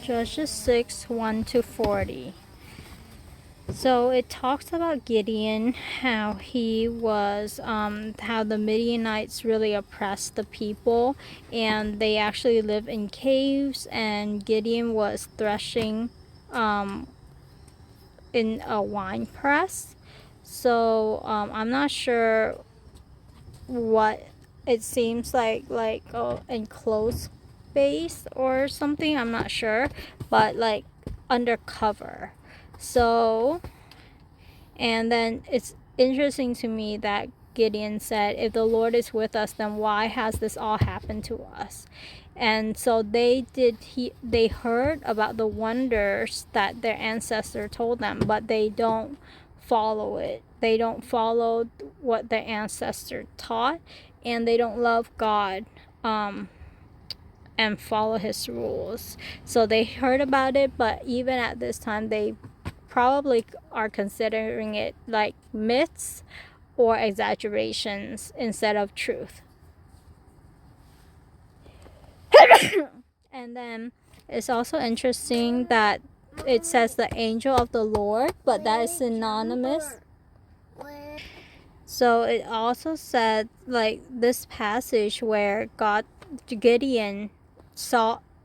Judges 6 1 to 40. So it talks about Gideon, how he was, how the Midianites really oppressed the people, and they actually live in caves, and Gideon was threshing in a wine press. So I'm not sure what it seems like enclosed space or something. I'm not sure, but like undercover. So, and then it's interesting to me that Gideon said, if the Lord is with us, then why has this all happened to us? And so they heard about the wonders that their ancestor told them, but they don't follow it. They don't follow what their ancestor taught, and they don't love God and follow his rules. So they heard about it, but even at this time they probably are considering it like myths or exaggerations instead of truth. And then it's also interesting that it says the angel of the Lord, but that is synonymous. So it also said like this passage where Gideon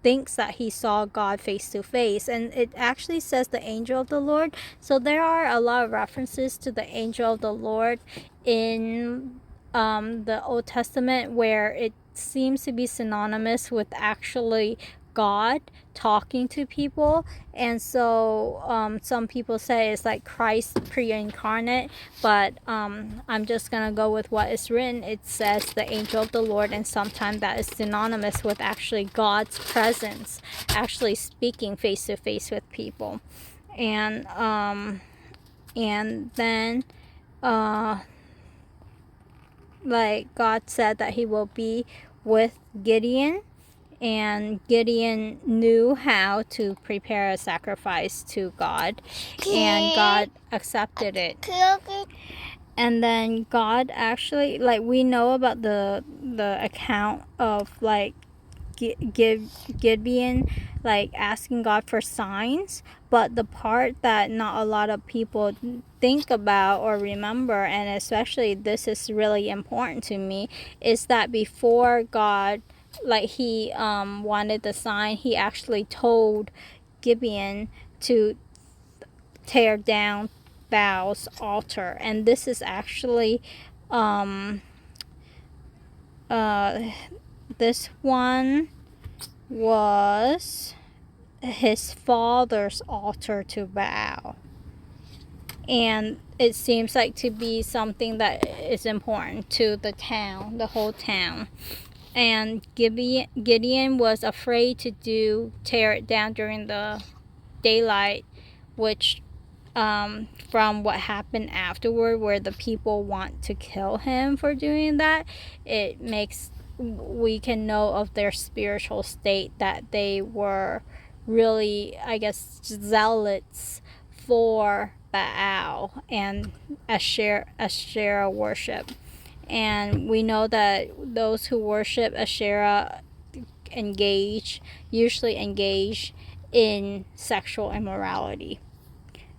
thinks that he saw God face to face, and it actually says the angel of the Lord. So there are a lot of references to the angel of the Lord in the Old Testament where it seems to be synonymous with actually God talking to people. And so some people say it's like Christ pre-incarnate, but I'm just gonna go with what is written. It says the angel of the Lord, and sometimes that is synonymous with actually God's presence, actually speaking face to face with people. And then like God said that he will be with Gideon, and Gideon knew how to prepare a sacrifice to God, and God accepted it. And then God actually, like, we know about the account of like Gideon like asking God for signs, but the part that not a lot of people think about or remember, and especially this is really important to me, is that before God, like, he wanted the sign, he actually told Gideon to tear down Baal's altar. And this is actually this one was his father's altar to Baal, and it seems like to be something that is important to the town, the whole town. And Gideon was afraid to tear it down during the daylight, which from what happened afterward, where the people want to kill him for doing that, it makes we can know of their spiritual state, that they were really, I guess, zealots for Baal and Asherah worship. And we know that those who worship Asherah usually engage in sexual immorality.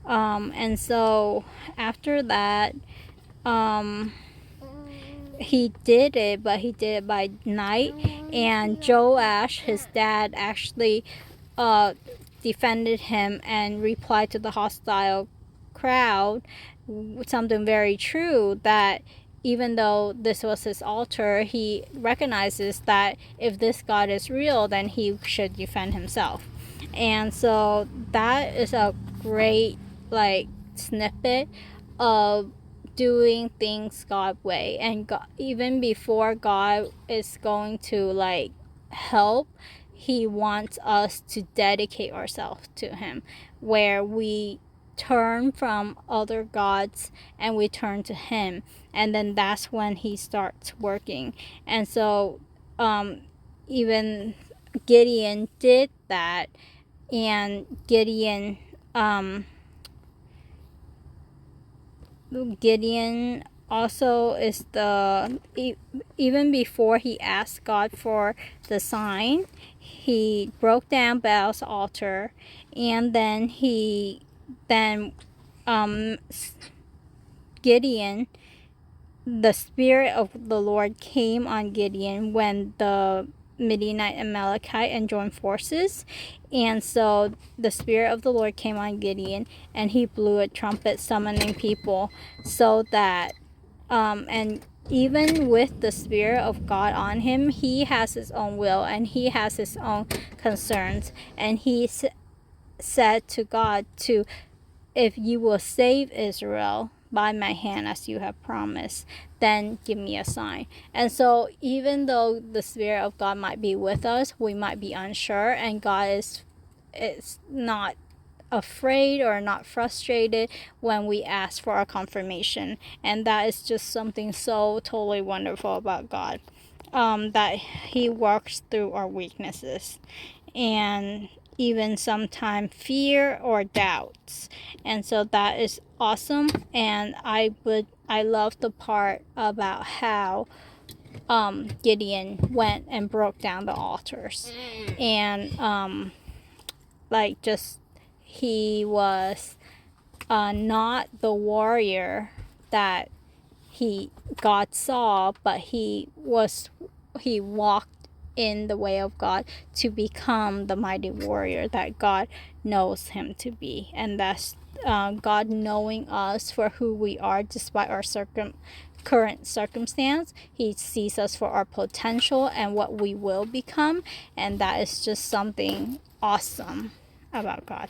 And so after that, he did it, but he did it by night. And Joash, his dad, actually defended him and replied to the hostile crowd something very true, that even though this was his altar, he recognizes that if this God is real, then he should defend himself. And so that is a great like snippet of doing things God way. And God, even before God is going to like help, he wants us to dedicate ourselves to him, where we turn from other gods and we turn to him, and then that's when he starts working. And so even Gideon did that, and Gideon also is even before he asked God for the sign, he broke down Baal's altar, and then Gideon, the Spirit of the Lord came on Gideon when the Midianite and Amalekite and joined forces. And so the Spirit of the Lord came on Gideon, and he blew a trumpet summoning people, so that and even with the Spirit of God on him, he has his own will and he has his own concerns. And he said to God, to if you will save Israel by my hand as you have promised, then give me a sign. And so even though the Spirit of God might be with us, we might be unsure, and God is not afraid or not frustrated when we ask for a confirmation. And that is just something so totally wonderful about God, that he works through our weaknesses and even sometimes fear or doubts. And so that is awesome. And I love the part about how Gideon went and broke down the altars, and like, just he was not the warrior that God saw, but he walked in the way of God to become the mighty warrior that God knows him to be. And that's God knowing us for who we are despite our current circumstance. He sees us for our potential and what we will become, and that is just something awesome about God.